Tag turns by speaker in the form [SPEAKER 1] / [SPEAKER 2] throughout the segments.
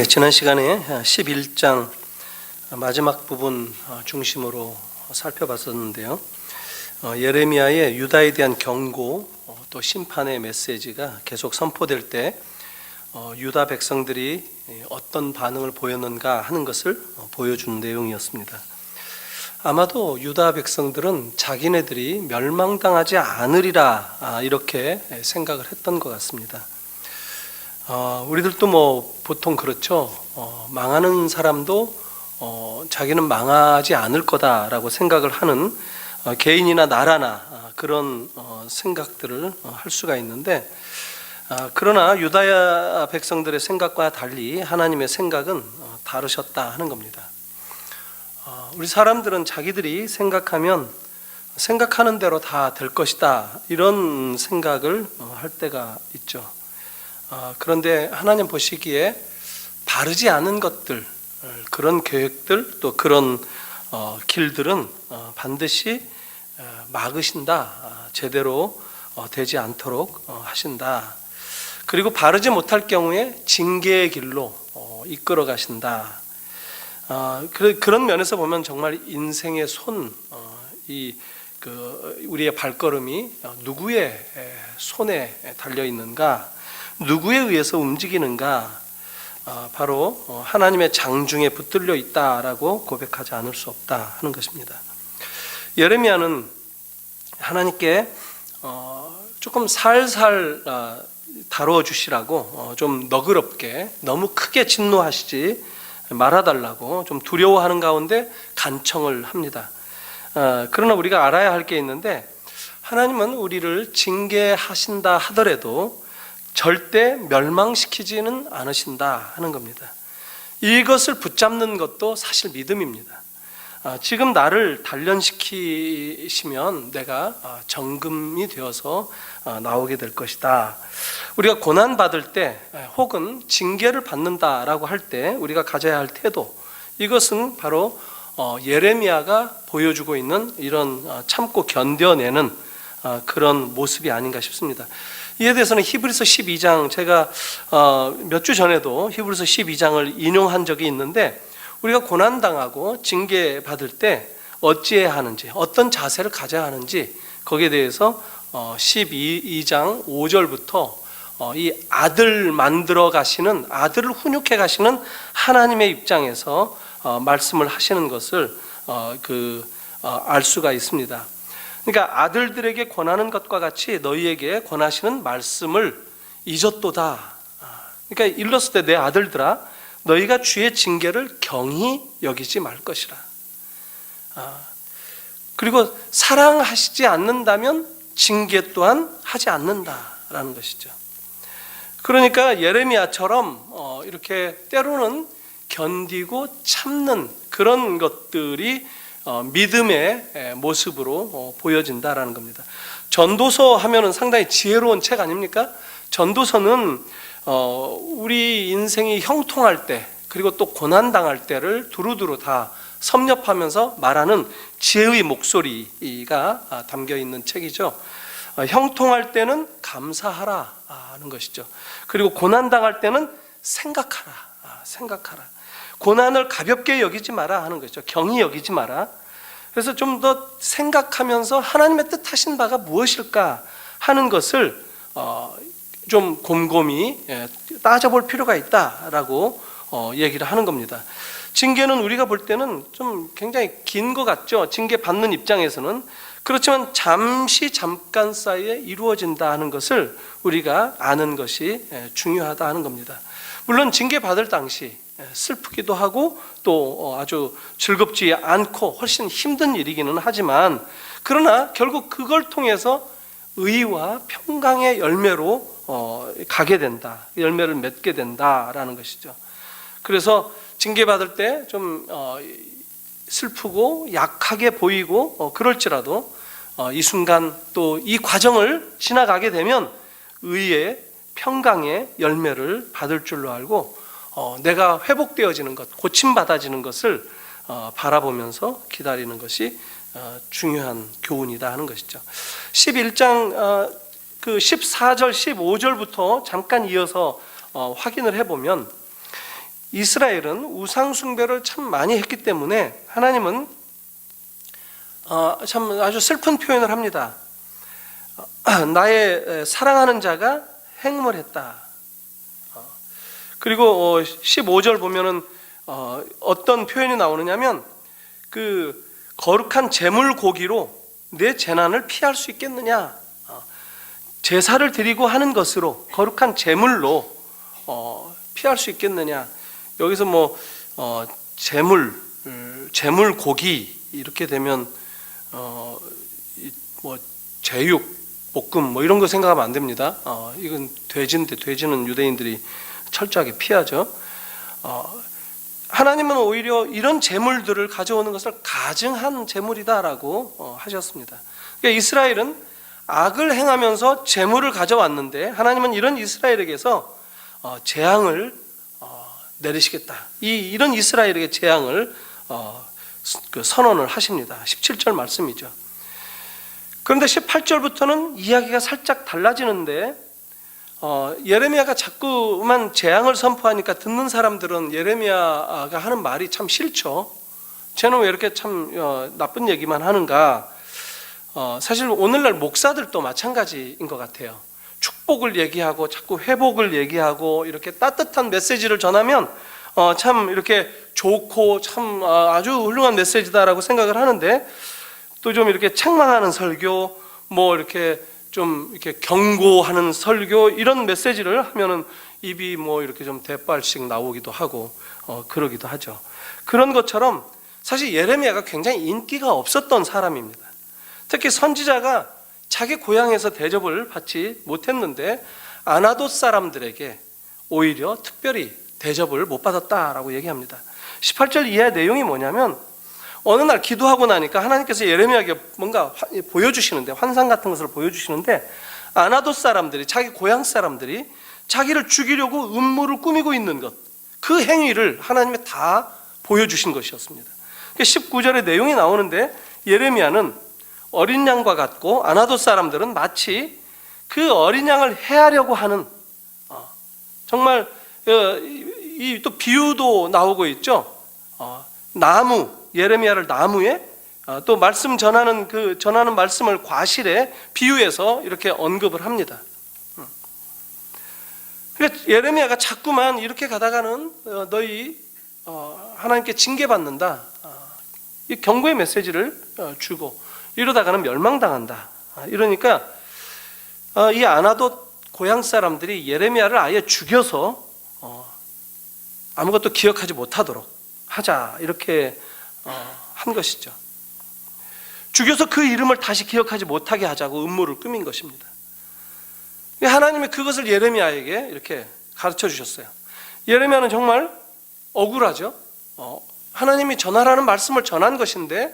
[SPEAKER 1] 지난 시간에 11장 마지막 부분 중심으로 살펴봤었는데요. 예레미야의 유다에 대한 경고, 또 심판의 메시지가 계속 선포될 때 유다 백성들이 어떤 반응을 보였는가 하는 것을 보여주는 내용이었습니다. 아마도 유다 백성들은 자기네들이 멸망당하지 않으리라 이렇게 생각을 했던 것 같습니다. 우리들도 보통 그렇죠. 망하는 사람도 자기는 망하지 않을 거다라고 생각을 하는 개인이나 나라나 그런 생각들을 할 수가 있는데, 그러나 유다 백성들의 생각과 달리 하나님의 생각은 다르셨다 하는 겁니다. 우리 사람들은 자기들이 생각하면 생각하는 대로 다 될 것이다 이런 생각을 할 때가 있죠. 그런데 하나님 보시기에 바르지 않은 것들, 그런 계획들, 또 그런 길들은 반드시 막으신다, 제대로 되지 않도록 하신다. 그리고 바르지 못할 경우에 징계의 길로 이끌어 가신다. 그런 면에서 보면 정말 인생의 우리의 발걸음이 누구의 손에 달려 있는가, 누구에 의해서 움직이는가, 바로 하나님의 장중에 붙들려 있다라고 고백하지 않을 수 없다 하는 것입니다. 예레미야는 하나님께 조금 살살 다루어 주시라고, 좀 너그럽게, 너무 크게 진노하시지 말아달라고 좀 두려워하는 가운데 간청을 합니다. 그러나 우리가 알아야 할 게 있는데, 하나님은 우리를 징계하신다 하더라도 절대 멸망시키지는 않으신다 하는 겁니다. 이것을 붙잡는 것도 사실 믿음입니다. 지금 나를 단련시키시면 내가 정금이 되어서 나오게 될 것이다. 우리가 고난받을 때 혹은 징계를 받는다라고 할 때 우리가 가져야 할 태도, 이것은 바로 예레미야가 보여주고 있는 이런 참고 견뎌내는 그런 모습이 아닌가 싶습니다. 이에 대해서는 히브리서 12장, 제가 몇 주 전에도 히브리서 12장을 인용한 적이 있는데, 우리가 고난당하고 징계받을 때 어찌해야 하는지, 어떤 자세를 가져야 하는지, 거기에 대해서 12장 5절부터 이 아들 만들어 가시는, 아들을 훈육해 가시는 하나님의 입장에서 말씀을 하시는 것을 알 수가 있습니다. 그러니까 아들들에게 권하는 것과 같이 너희에게 권하시는 말씀을 잊었도다. 그러니까 일렀을 때 내 아들들아, 너희가 주의 징계를 경히 여기지 말 것이라. 그리고 사랑하시지 않는다면 징계 또한 하지 않는다라는 것이죠. 그러니까 예레미야처럼 이렇게 때로는 견디고 참는 그런 것들이 믿음의 모습으로 보여진다라는 겁니다. 전도서 하면은 상당히 지혜로운 책 아닙니까? 전도서는 우리 인생이 형통할 때, 그리고 또 고난당할 때를 두루두루 다 섭렵하면서 말하는 지혜의 목소리가 담겨 있는 책이죠. 형통할 때는 감사하라 하는 것이죠. 그리고 고난당할 때는 생각하라. 고난을 가볍게 여기지 마라 하는 것이죠. 경히 여기지 마라. 그래서 좀 더 생각하면서 하나님의 뜻하신 바가 무엇일까 하는 것을 좀 곰곰이 따져볼 필요가 있다라고 얘기를 하는 겁니다. 징계는 우리가 볼 때는 좀 굉장히 긴 것 같죠. 징계 받는 입장에서는. 그렇지만 잠깐 사이에 이루어진다 하는 것을 우리가 아는 것이 중요하다 하는 겁니다. 물론 징계 받을 당시 슬프기도 하고 또 아주 즐겁지 않고 훨씬 힘든 일이기는 하지만, 그러나 결국 그걸 통해서 의와 평강의 열매로 가게 된다, 열매를 맺게 된다라는 것이죠. 그래서 징계받을 때 좀 슬프고 약하게 보이고 그럴지라도 이 순간 또 이 과정을 지나가게 되면 의의 평강의 열매를 받을 줄로 알고 내가 회복되어지는 것, 고침받아지는 것을 바라보면서 기다리는 것이 중요한 교훈이다 하는 것이죠. 11장 14절 15절부터 잠깐 이어서 확인을 해보면, 이스라엘은 우상 숭배를 참 많이 했기 때문에 하나님은 참 아주 슬픈 표현을 합니다. 나의 사랑하는 자가 행음을 했다. 그리고 15절 보면은 어떤 표현이 나오느냐면 그 거룩한 제물 고기로 내 재난을 피할 수 있겠느냐, 제사를 드리고 하는 것으로 거룩한 제물로 피할 수 있겠느냐. 여기서 뭐 제물 고기 이렇게 되면 뭐 제육 볶음 뭐 이런 거 생각하면 안 됩니다. 이건 돼지인데 돼지는 유대인들이 철저하게 피하죠. 하나님은 오히려 이런 제물들을 가져오는 것을 가증한 제물이다라고 하셨습니다. 그러니까 이스라엘은 악을 행하면서 제물을 가져왔는데 하나님은 이런 이스라엘에게서 재앙을 내리시겠다. 이런 이스라엘에게 재앙을 선언을 하십니다. 17절 말씀이죠. 그런데 18절부터는 이야기가 살짝 달라지는데 예레미야가 자꾸만 재앙을 선포하니까 듣는 사람들은 예레미야가 하는 말이 참 싫죠. 쟤는 왜 이렇게 참 나쁜 얘기만 하는가. 사실 오늘날 목사들도 마찬가지인 것 같아요. 축복을 얘기하고 자꾸 회복을 얘기하고 이렇게 따뜻한 메시지를 전하면 참 이렇게 좋고 참 아주 훌륭한 메시지다라고 생각을 하는데, 또 좀 이렇게 책망하는 설교, 뭐 이렇게 좀 이렇게 경고하는 설교, 이런 메시지를 하면은 입이 뭐 이렇게 좀 대빨씩 나오기도 하고 그러기도 하죠. 그런 것처럼 사실 예레미야가 굉장히 인기가 없었던 사람입니다. 특히 선지자가 자기 고향에서 대접을 받지 못했는데 아나돗 사람들에게 오히려 특별히 대접을 못 받았다라고 얘기합니다. 18절 이하의 내용이 뭐냐면, 어느 날 기도하고 나니까 하나님께서 예레미야에게 뭔가 보여주시는데, 환상 같은 것을 보여주시는데, 아나돗 사람들이, 자기 고향 사람들이 자기를 죽이려고 음모를 꾸미고 있는 것, 그 행위를 하나님이 다 보여주신 것이었습니다. 19절의 내용이 나오는데, 예레미야는 어린 양과 같고 아나돗 사람들은 마치 그 어린 양을 해하려고 하는, 정말 이 또 비유도 나오고 있죠. 나무, 예레미야를 나무에, 또 말씀 전하는 말씀을 과실에 비유해서 이렇게 언급을 합니다. 그러니까 예레미야가 자꾸만 이렇게 가다가는 너희 하나님께 징계받는다, 이 경고의 메시지를 주고 이러다가는 멸망당한다. 이러니까 이 아나돗 고향 사람들이 예레미야를 아예 죽여서 아무것도 기억하지 못하도록 하자, 이렇게 한 것이죠. 죽여서 그 이름을 다시 기억하지 못하게 하자고 음모를 꾸민 것입니다. 하나님이 그것을 예레미야에게 이렇게 가르쳐 주셨어요. 예레미야는 정말 억울하죠. 하나님이 전하라는 말씀을 전한 것인데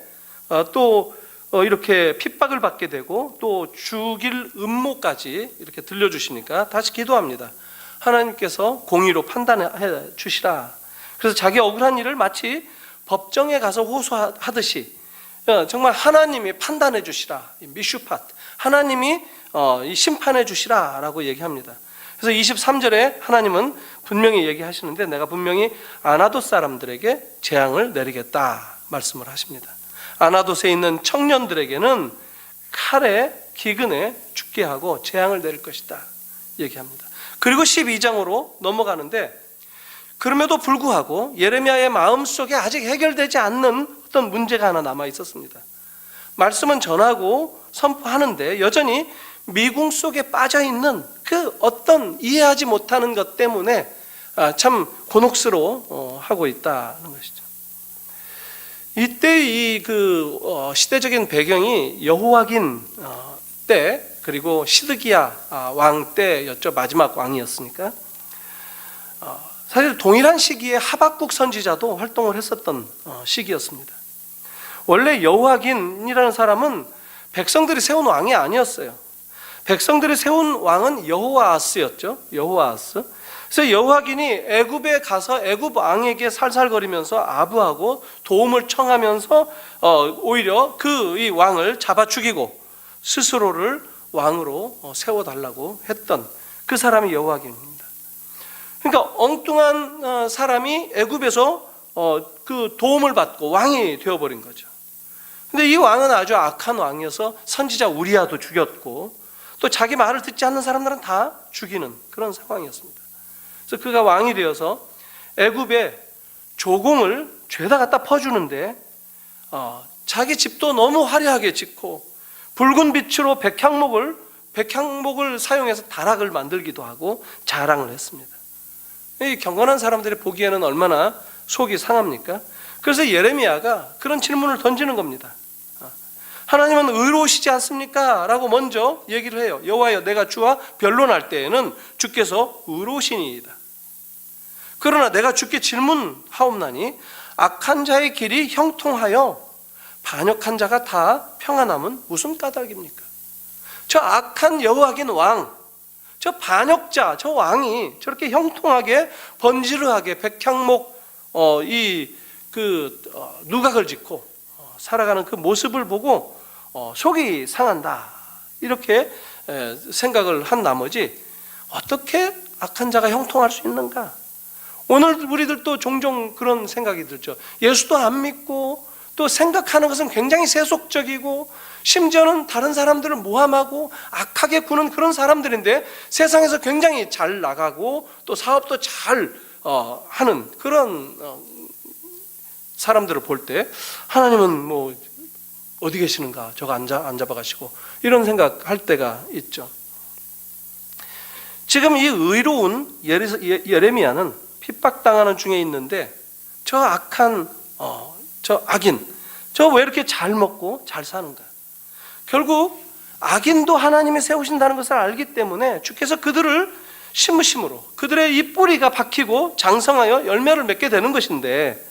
[SPEAKER 1] 또 이렇게 핍박을 받게 되고 또 죽일 음모까지 이렇게 들려주시니까 다시 기도합니다. 하나님께서 공의로 판단해 주시라. 그래서 자기 억울한 일을 마치 법정에 가서 호소하듯이 정말 하나님이 판단해 주시라, 미슈팟, 하나님이 심판해 주시라 라고 얘기합니다. 그래서 23절에 하나님은 분명히 얘기하시는데, 내가 분명히 아나돗 사람들에게 재앙을 내리겠다 말씀을 하십니다. 아나돗에 있는 청년들에게는 칼에 기근에 죽게 하고 재앙을 내릴 것이다 얘기합니다. 그리고 12장으로 넘어가는데, 그럼에도 불구하고 예레미야의 마음속에 아직 해결되지 않는 어떤 문제가 하나 남아 있었습니다. 말씀은 전하고 선포하는데 여전히 미궁 속에 빠져 있는 그 어떤 이해하지 못하는 것 때문에 참 곤혹스러워하고 있다는 것이죠. 이때 이 시대적인 배경이 여호와긴 때, 그리고 시드기야 왕 때였죠. 마지막 왕이었으니까. 사실 동일한 시기에 하박국 선지자도 활동을 했었던 시기였습니다. 원래 여호와긴이라는 사람은 백성들이 세운 왕이 아니었어요. 백성들이 세운 왕은 여호아스였죠. 여호아스. 그래서 여호와긴이 애굽에 가서 애굽 왕에게 살살거리면서 아부하고 도움을 청하면서 오히려 이 왕을 잡아 죽이고 스스로를 왕으로 세워달라고 했던 그 사람이 여호와긴입니다. 그러니까 엉뚱한 사람이 애굽에서 그 도움을 받고 왕이 되어버린 거죠. 근데 이 왕은 아주 악한 왕이어서 선지자 우리야도 죽였고 또 자기 말을 듣지 않는 사람들은 다 죽이는 그런 상황이었습니다. 그래서 그가 왕이 되어서 애굽에 조공을 죄다 갖다 퍼주는데 자기 집도 너무 화려하게 짓고 붉은 빛으로 백향목을 사용해서 다락을 만들기도 하고 자랑을 했습니다. 이 경건한 사람들이 보기에는 얼마나 속이 상합니까? 그래서 예레미야가 그런 질문을 던지는 겁니다. 하나님은 의로우시지 않습니까? 라고 먼저 얘기를 해요. 여호와여, 내가 주와 변론할 때에는 주께서 의로우시니이다. 그러나 내가 주께 질문하옵나니 악한 자의 길이 형통하여 반역한 자가 다 평안함은 무슨 까닭입니까? 저 악한 여호와긴 왕, 저 반역자, 저 왕이 저렇게 형통하게 번지르하게 백향목 누각을 짓고 살아가는 그 모습을 보고 속이 상한다, 이렇게 생각을 한 나머지 어떻게 악한 자가 형통할 수 있는가? 오늘 우리들도 종종 그런 생각이 들죠. 예수도 안 믿고 또 생각하는 것은 굉장히 세속적이고 심지어는 다른 사람들을 모함하고 악하게 구는 그런 사람들인데 세상에서 굉장히 잘 나가고 또 사업도 잘 하는 그런 사람들을 볼 때 하나님은 뭐 어디 계시는가, 저거 안 잡아 가시고 이런 생각할 때가 있죠. 지금 이 의로운 예레미야는 핍박당하는 중에 있는데 저 악한 저 악인, 저 왜 이렇게 잘 먹고 잘 사는가? 결국 악인도 하나님이 세우신다는 것을 알기 때문에 주께서 그들을 심으심으로 그들의 이 뿌리가 박히고 장성하여 열매를 맺게 되는 것인데,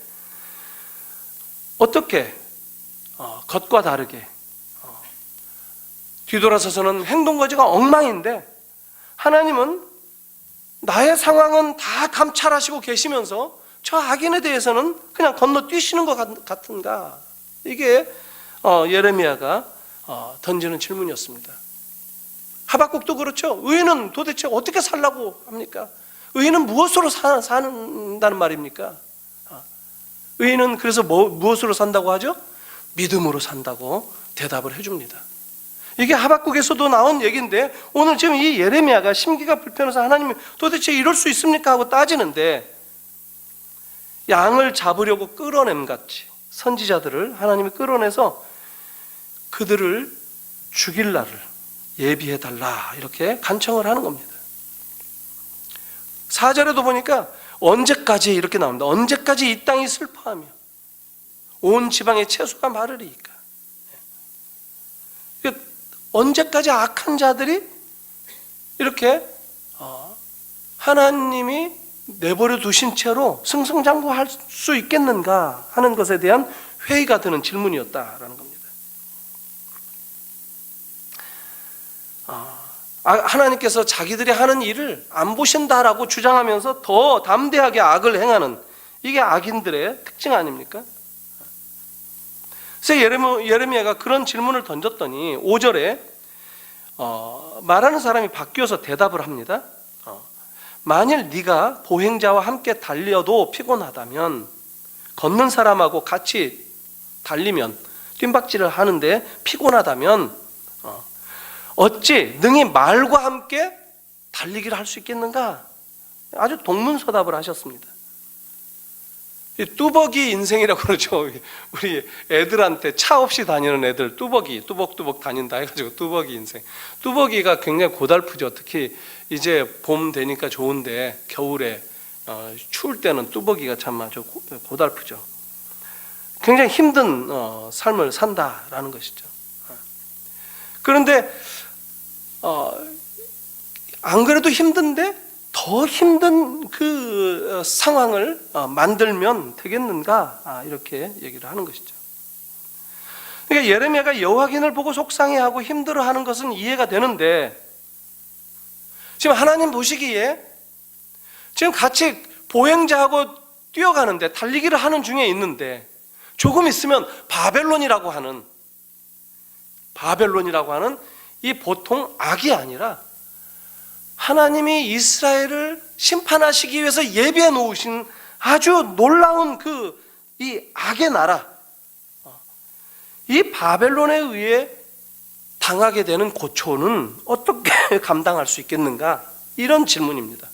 [SPEAKER 1] 어떻게 겉과 다르게 뒤돌아서서는 행동거지가 엉망인데 하나님은 나의 상황은 다 감찰하시고 계시면서 저 악인에 대해서는 그냥 건너뛰시는 것 같은가? 이게 예레미야가 던지는 질문이었습니다. 하박국도 그렇죠. 의인은 도대체 어떻게 살라고 합니까? 의인은 무엇으로 산다는 말입니까? 의인은 그래서 무엇으로 산다고 하죠? 믿음으로 산다고 대답을 해줍니다. 이게 하박국에서도 나온 얘기인데 오늘 지금 이 예레미야가 심기가 불편해서 하나님이 도대체 이럴 수 있습니까? 하고 따지는데, 양을 잡으려고 끌어냄같이 선지자들을 하나님이 끌어내서 그들을 죽일 날을 예비해달라, 이렇게 간청을 하는 겁니다. 4절에도 보니까 언제까지 이렇게 나옵니다. 언제까지 이 땅이 슬퍼하며 온 지방의 채소가 마르리이까. 언제까지 악한 자들이 이렇게 하나님이 내버려 두신 채로 승승장구할 수 있겠는가 하는 것에 대한 회의가 드는 질문이었다라는 겁니다. 하나님께서 자기들이 하는 일을 안 보신다라고 주장하면서 더 담대하게 악을 행하는, 이게 악인들의 특징 아닙니까? 그래서 예레미야가 그런 질문을 던졌더니 5절에 말하는 사람이 바뀌어서 대답을 합니다. 만일 네가 보행자와 함께 달려도 피곤하다면, 걷는 사람하고 같이 달리면 뜀박질을 하는데 피곤하다면 어찌 능히 말과 함께 달리기를 할 수 있겠는가? 아주 동문서답을 하셨습니다. 뚜벅이 인생이라고 그러죠. 우리 애들한테 차 없이 다니는 애들, 뚜벅뚜벅 다닌다 해가지고 뚜벅이 인생. 뚜벅이가 굉장히 고달프죠. 특히 이제 봄 되니까 좋은데 겨울에 추울 때는 뚜벅이가 참 아주 고달프죠. 굉장히 힘든 삶을 산다라는 것이죠. 그런데 안 그래도 힘든데 더 힘든 그 상황을 만들면 되겠는가, 이렇게 얘기를 하는 것이죠. 그러니까 예레미야가 여호와긴을 보고 속상해하고 힘들어하는 것은 이해가 되는데, 지금 하나님 보시기에 지금 같이 보행자하고 뛰어가는데 달리기를 하는 중에 있는데 조금 있으면 바벨론이라고 하는 이 보통 악이 아니라 하나님이 이스라엘을 심판하시기 위해서 예비해 놓으신 아주 놀라운 이 악의 나라, 이 바벨론에 의해 당하게 되는 고초는 어떻게 감당할 수 있겠는가? 이런 질문입니다.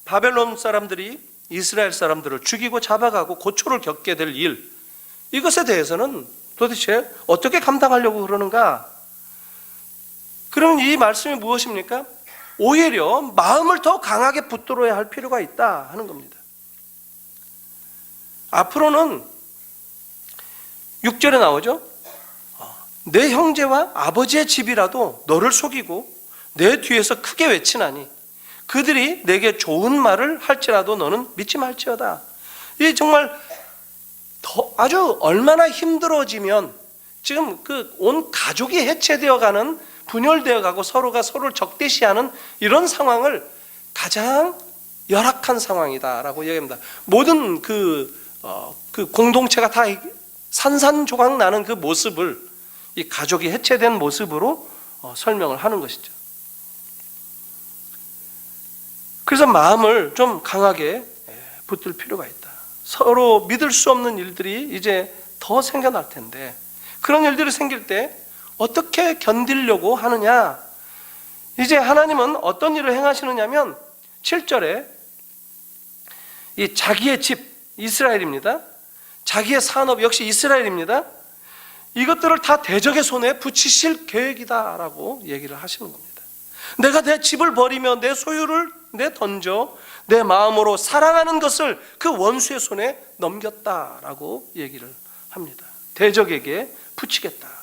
[SPEAKER 1] 바벨론 사람들이 이스라엘 사람들을 죽이고 잡아가고 고초를 겪게 될 일, 이것에 대해서는 도대체 어떻게 감당하려고 그러는가? 그러면 이 말씀이 무엇입니까? 오히려 마음을 더 강하게 붙들어야 할 필요가 있다 하는 겁니다. 앞으로는 6절에 나오죠. 내 형제와 아버지의 집이라도 너를 속이고 내 뒤에서 크게 외치나니 그들이 내게 좋은 말을 할지라도 너는 믿지 말지어다. 이 정말 아주 얼마나 힘들어지면 지금 온 가족이 해체되어 가는, 분열되어 가고 서로가 서로를 적대시하는 이런 상황을 가장 열악한 상황이다라고 얘기합니다. 모든 그 공동체가 다 산산조각 나는 그 모습을 이 가족이 해체된 모습으로 설명을 하는 것이죠. 그래서 마음을 좀 강하게 붙들 필요가 있다. 서로 믿을 수 없는 일들이 이제 더 생겨날 텐데, 그런 일들이 생길 때 어떻게 견디려고 하느냐? 이제 하나님은 어떤 일을 행하시느냐면 7절에 이 자기의 집 이스라엘입니다. 자기의 산업 역시 이스라엘입니다. 이것들을 다 대적의 손에 붙이실 계획이다라고 얘기를 하시는 겁니다. 내가 내 집을 버리며 내 소유를 던져 내 마음으로 사랑하는 것을 그 원수의 손에 넘겼다라고 얘기를 합니다. 대적에게 붙이겠다.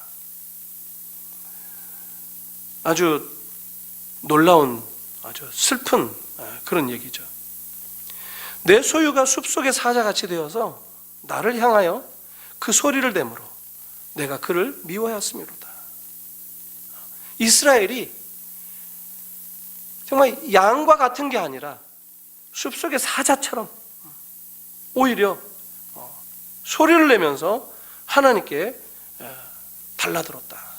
[SPEAKER 1] 아주 놀라운, 아주 슬픈 그런 얘기죠. 내 소유가 숲속의 사자같이 되어서 나를 향하여 그 소리를 내므로 내가 그를 미워하였음이로다. 이스라엘이 정말 양과 같은 게 아니라 숲속의 사자처럼 오히려 소리를 내면서 하나님께 달라들었다.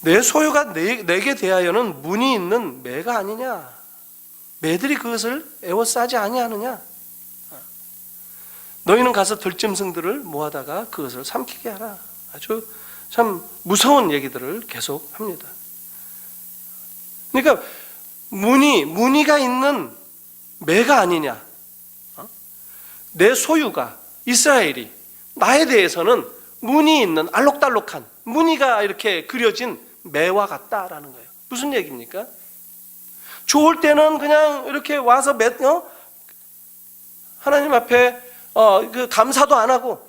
[SPEAKER 1] 내 소유가 내게 대하여는 문이 있는 매가 아니냐? 매들이 그것을 애워싸지 아니하느냐? 너희는 가서 들짐승들을 모아다가 그것을 삼키게 하라. 아주 참 무서운 얘기들을 계속 합니다. 그러니까 무늬가 있는 매가 아니냐? 내 소유가 이스라엘이 나에 대해서는 무늬 있는 알록달록한 무늬가 이렇게 그려진 매와 같다라는 거예요. 무슨 얘기입니까? 좋을 때는 그냥 이렇게 와서 하나님 앞에 감사도 안 하고,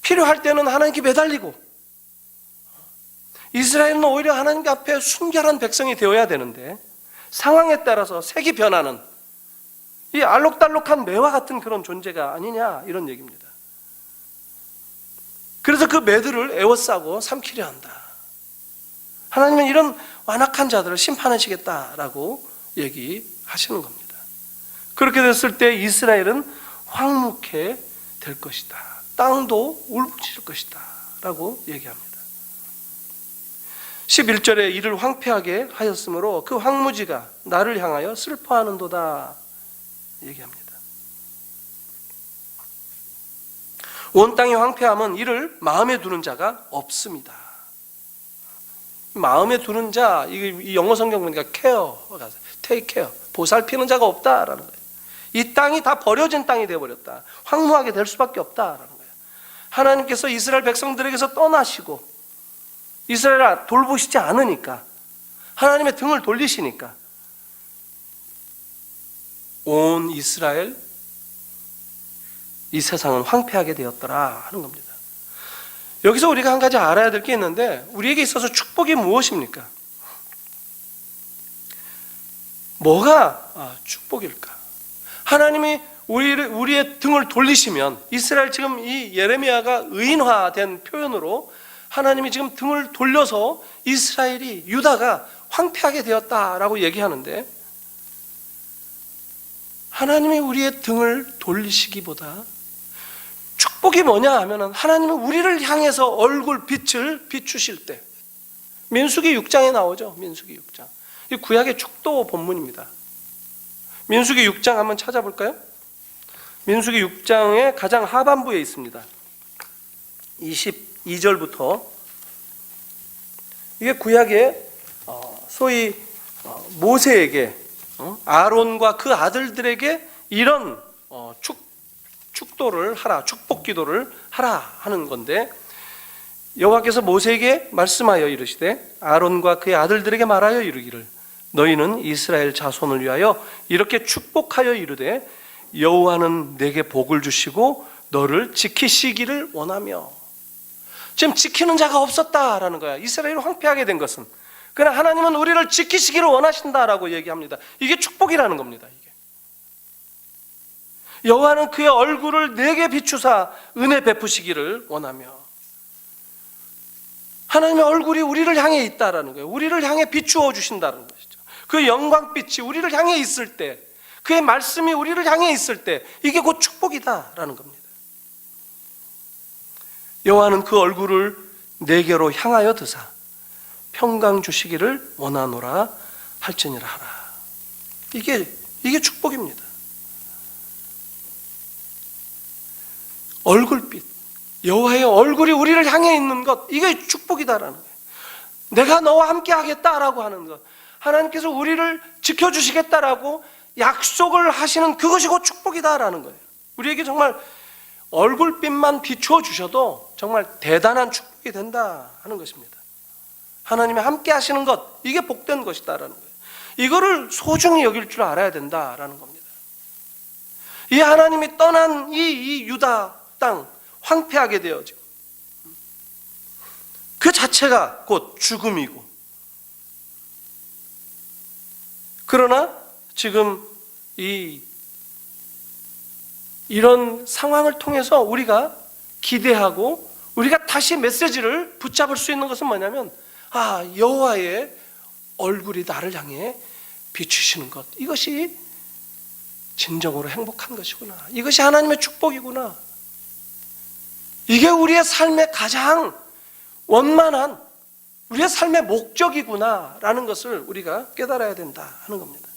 [SPEAKER 1] 필요할 때는 하나님께 매달리고, 이스라엘은 오히려 하나님 앞에 순결한 백성이 되어야 되는데 상황에 따라서 색이 변하는 이 알록달록한 매와 같은 그런 존재가 아니냐, 이런 얘기입니다. 그래서 그 매들을 애워싸고 삼키려 한다. 하나님은 이런 완악한 자들을 심판하시겠다라고 얘기하시는 겁니다. 그렇게 됐을 때 이스라엘은 황무케 될 것이다. 땅도 울부짖을 것이다 라고 얘기합니다. 11절에 이를 황폐하게 하였으므로 그 황무지가 나를 향하여 슬퍼하는도다 얘기합니다. 온 땅의 황폐함은 이를 마음에 두는 자가 없습니다. 마음에 두는 자, 이 영어 성경 보니까 케어가 take care, 보살피는 자가 없다라는 거예요. 이 땅이 다 버려진 땅이 되어버렸다. 황무하게 될 수밖에 없다라는 거예요. 하나님께서 이스라엘 백성들에게서 떠나시고 이스라엘을 돌보시지 않으니까, 하나님의 등을 돌리시니까 온 이스라엘, 이 세상은 황폐하게 되었더라 하는 겁니다. 여기서 우리가 한 가지 알아야 될 게 있는데, 우리에게 있어서 축복이 무엇입니까? 뭐가 축복일까? 하나님이 우리의 등을 돌리시면, 이스라엘 지금 이 예레미야가 의인화된 표현으로 하나님이 지금 등을 돌려서 이스라엘이, 유다가 황폐하게 되었다라고 얘기하는데, 하나님이 우리의 등을 돌리시기보다 축복이 뭐냐 하면은 하나님은 우리를 향해서 얼굴 빛을 비추실 때, 민수기 6장에 나오죠. 민수기 6장. 이 구약의 축도 본문입니다. 민수기 6장 한번 찾아볼까요? 민수기 6장의 가장 하반부에 있습니다. 22절부터. 이게 구약의 소위 모세에게, 아론과 그 아들들에게 이런 축도를 하라, 축복 기도를 하라 하는 건데, 여호와께서 모세에게 말씀하여 이르시되 아론과 그의 아들들에게 말하여 이르기를 너희는 이스라엘 자손을 위하여 이렇게 축복하여 이르되 여호와는 내게 복을 주시고 너를 지키시기를 원하며. 지금 지키는 자가 없었다라는 거야. 이스라엘이 황폐하게 된 것은. 그러나 하나님은 우리를 지키시기를 원하신다라고 얘기합니다. 이게 축복이라는 겁니다. 이게. 여호와는 그의 얼굴을 내게 비추사 은혜 베푸시기를 원하며. 하나님의 얼굴이 우리를 향해 있다라는 거예요. 우리를 향해 비추어 주신다는 것이죠. 그 영광빛이 우리를 향해 있을 때, 그의 말씀이 우리를 향해 있을 때, 이게 곧 축복이다라는 겁니다. 여호와는 그 얼굴을 내게로 향하여 드사 평강 주시기를 원하노라 할지니라 하라. 이게 축복입니다. 얼굴빛, 여호와의 얼굴이 우리를 향해 있는 것, 이게 축복이다라는 거예요. 내가 너와 함께 하겠다라고 하는 것, 하나님께서 우리를 지켜주시겠다라고 약속을 하시는 그것이 곧 축복이다라는 거예요. 우리에게 정말 얼굴빛만 비추어 주셔도 정말 대단한 축복이 된다 하는 것입니다. 하나님이 함께 하시는 것, 이게 복된 것이다라는 거예요. 이거를 소중히 여길 줄 알아야 된다라는 겁니다. 이 하나님이 떠난 이 유다 땅, 황폐하게 되어지고 그 자체가 곧 죽음이고, 그러나 지금 이런 상황을 통해서 우리가 기대하고 우리가 다시 메시지를 붙잡을 수 있는 것은 뭐냐면, 여호와의 얼굴이 나를 향해 비추시는 것, 이것이 진정으로 행복한 것이구나. 이것이 하나님의 축복이구나. 이게 우리의 삶의 가장 원만한, 우리의 삶의 목적이구나라는 것을 우리가 깨달아야 된다 하는 겁니다.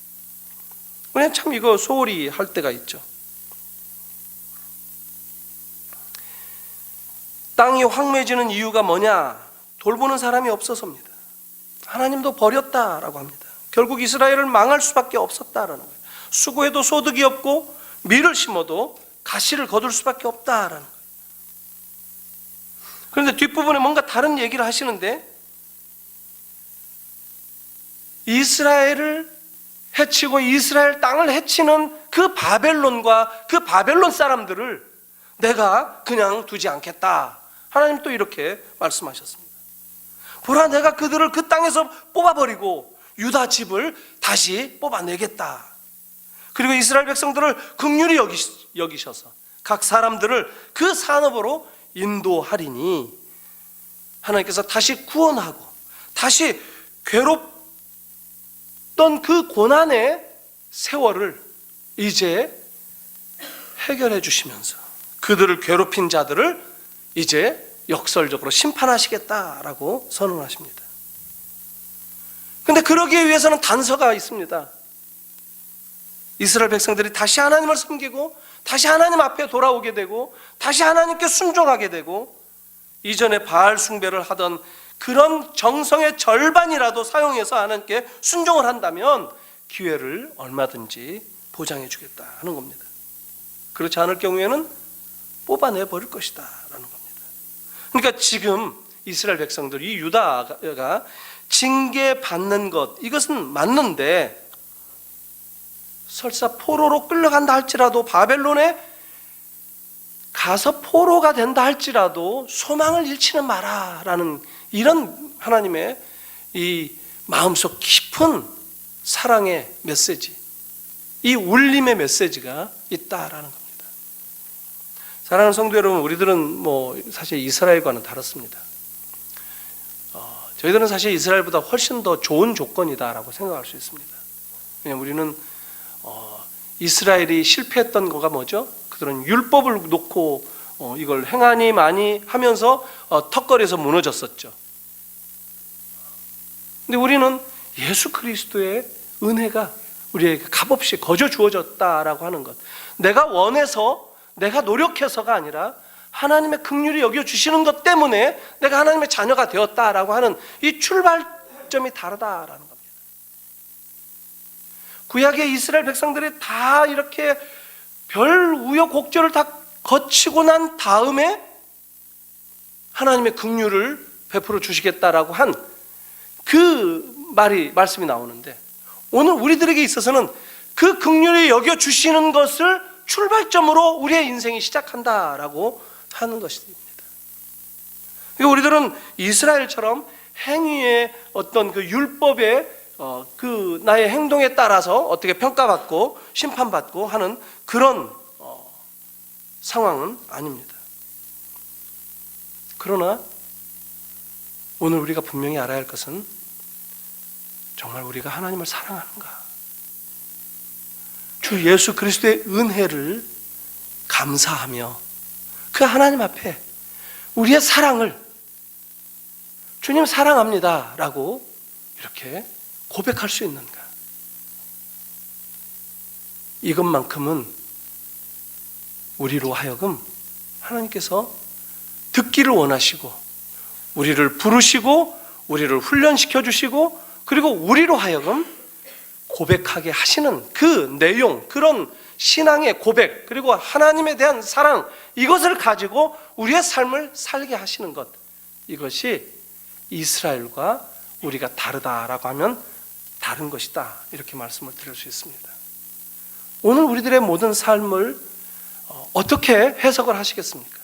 [SPEAKER 1] 우리는 참 이거 소홀히 할 때가 있죠. 땅이 황폐해지는 이유가 뭐냐? 돌보는 사람이 없어서입니다. 하나님도 버렸다라고 합니다. 결국 이스라엘을 망할 수밖에 없었다라는 거예요. 수고해도 소득이 없고 밀을 심어도 가시를 거둘 수밖에 없다라는 거예요. 그런데 뒷부분에 뭔가 다른 얘기를 하시는데, 이스라엘을 해치고 이스라엘 땅을 해치는 그 바벨론과 그 바벨론 사람들을 내가 그냥 두지 않겠다. 하나님 또 이렇게 말씀하셨습니다. 보라, 내가 그들을 그 땅에서 뽑아버리고 유다 집을 다시 뽑아내겠다. 그리고 이스라엘 백성들을 긍휼히 여기셔서 각 사람들을 그 산업으로 인도하리니 하나님께서 다시 구원하고 다시 괴롭던 그 고난의 세월을 이제 해결해 주시면서 그들을 괴롭힌 자들을 이제 역설적으로 심판하시겠다라고 선언하십니다. 그런데 그러기 위해서는 단서가 있습니다. 이스라엘 백성들이 다시 하나님을 섬기고 다시 하나님 앞에 돌아오게 되고 다시 하나님께 순종하게 되고 이전에 바알 숭배를 하던 그런 정성의 절반이라도 사용해서 하나님께 순종을 한다면 기회를 얼마든지 보장해 주겠다 하는 겁니다. 그렇지 않을 경우에는 뽑아내 버릴 것이다 라는 겁니다. 그러니까 지금 이스라엘 백성들, 이 유다가 징계받는 것, 이것은 맞는데 설사 포로로 끌려간다 할지라도, 바벨론에 가서 포로가 된다 할지라도 소망을 잃지는 마라라는 이런 하나님의 이 마음속 깊은 사랑의 메시지, 이 울림의 메시지가 있다라는 겁니다. 사랑하는 성도 여러분, 우리들은 사실 이스라엘과는 다릅니다. 저희들은 사실 이스라엘보다 훨씬 더 좋은 조건이다라고 생각할 수 있습니다. 왜냐하면 우리는 이스라엘이 실패했던 거가 뭐죠? 그들은 율법을 놓고 이걸 행하니 많이 하면서 턱걸이에서 무너졌었죠. 근데 우리는 예수 그리스도의 은혜가 우리에게 값없이 거저 주어졌다라고 하는 것, 내가 원해서 내가 노력해서가 아니라 하나님의 긍휼이 여겨주시는 것 때문에 내가 하나님의 자녀가 되었다라고 하는 이 출발점이 다르다라는 겁니다. 구약의 이스라엘 백성들이 다 이렇게 별 우여곡절을 다 거치고 난 다음에 하나님의 긍휼을 베풀어 주시겠다라고 한 그 말씀이 나오는데, 오늘 우리들에게 있어서는 그 긍휼이 여겨주시는 것을 출발점으로 우리의 인생이 시작한다라고 하는 것입니다. 우리들은 이스라엘처럼 행위의 어떤 그 율법의 그 나의 행동에 따라서 어떻게 평가받고 심판받고 하는 그런 상황은 아닙니다. 그러나 오늘 우리가 분명히 알아야 할 것은, 정말 우리가 하나님을 사랑하는가, 주 예수 그리스도의 은혜를 감사하며 그 하나님 앞에 우리의 사랑을, 주님 사랑합니다 라고 이렇게 고백할 수 있는가. 이것만큼은 우리로 하여금 하나님께서 듣기를 원하시고, 우리를 부르시고 우리를 훈련시켜 주시고, 그리고 우리로 하여금 고백하게 하시는 그 내용, 그런 신앙의 고백, 그리고 하나님에 대한 사랑, 이것을 가지고 우리의 삶을 살게 하시는 것, 이것이 이스라엘과 우리가 다르다라고 하면 다른 것이다, 이렇게 말씀을 드릴 수 있습니다. 오늘 우리들의 모든 삶을 어떻게 해석을 하시겠습니까?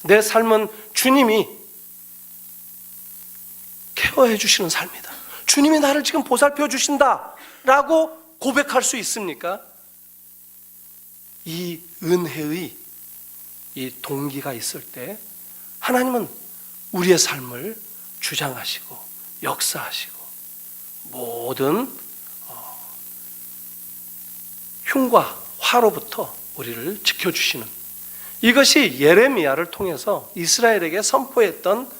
[SPEAKER 1] 내 삶은 주님이 케어해 주시는 삶이다, 주님이 나를 지금 보살펴 주신다 라고 고백할 수 있습니까? 이 은혜의 이 동기가 있을 때 하나님은 우리의 삶을 주장하시고 역사하시고 모든 흉과 화로부터 우리를 지켜주시는, 이것이 예레미야를 통해서 이스라엘에게 선포했던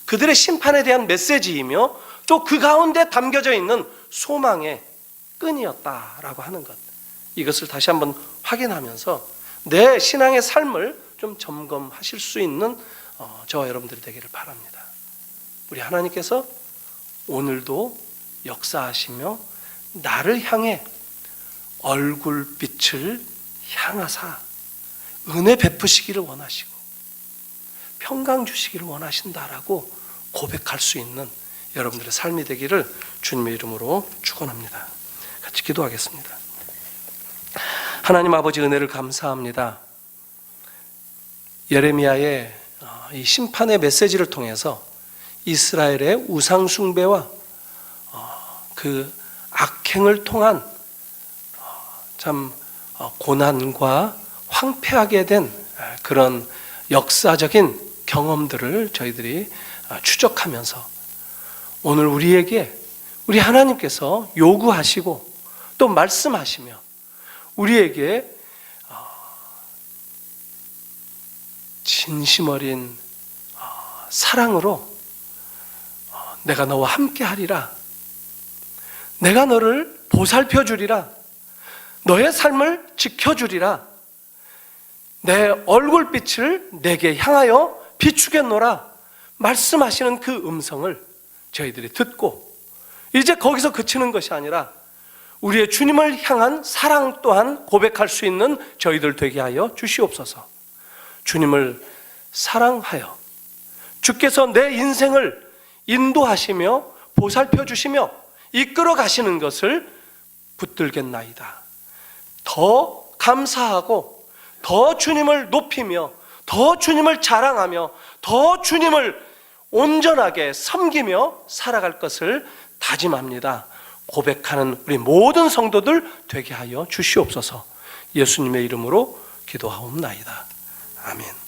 [SPEAKER 1] 그들의 심판에 대한 메시지이며, 또 그 가운데 담겨져 있는 소망의 끈이었다라고 하는 것, 이것을 다시 한번 확인하면서 내 신앙의 삶을 좀 점검하실 수 있는 저와 여러분들이 되기를 바랍니다. 우리 하나님께서 오늘도 역사하시며 나를 향해 얼굴빛을 향하사 은혜 베푸시기를 원하시고 평강 주시기를 원하신다라고 고백할 수 있는 여러분들의 삶이 되기를 주님의 이름으로 축원합니다. 같이 기도하겠습니다. 하나님 아버지, 은혜를 감사합니다. 예레미야의 이 심판의 메시지를 통해서 이스라엘의 우상 숭배와 그 악행을 통한 참 고난과 황폐하게 된 그런 역사적인 경험들을 저희들이 추적하면서 오늘 우리에게 우리 하나님께서 요구하시고 또 말씀하시며 우리에게 진심 어린 사랑으로 내가 너와 함께 하리라, 내가 너를 보살펴 주리라, 너의 삶을 지켜주리라, 내 얼굴빛을 내게 향하여 비추겠노라 말씀하시는 그 음성을 저희들이 듣고 이제 거기서 그치는 것이 아니라 우리의 주님을 향한 사랑 또한 고백할 수 있는 저희들 되게 하여 주시옵소서. 주님을 사랑하여 주께서 내 인생을 인도하시며 보살펴 주시며 이끌어 가시는 것을 붙들겠나이다. 더 감사하고 더 주님을 높이며 더 주님을 자랑하며 더 주님을 온전하게 섬기며 살아갈 것을 다짐합니다. 고백하는 우리 모든 성도들 되게 하여 주시옵소서. 예수님의 이름으로 기도하옵나이다. 아멘.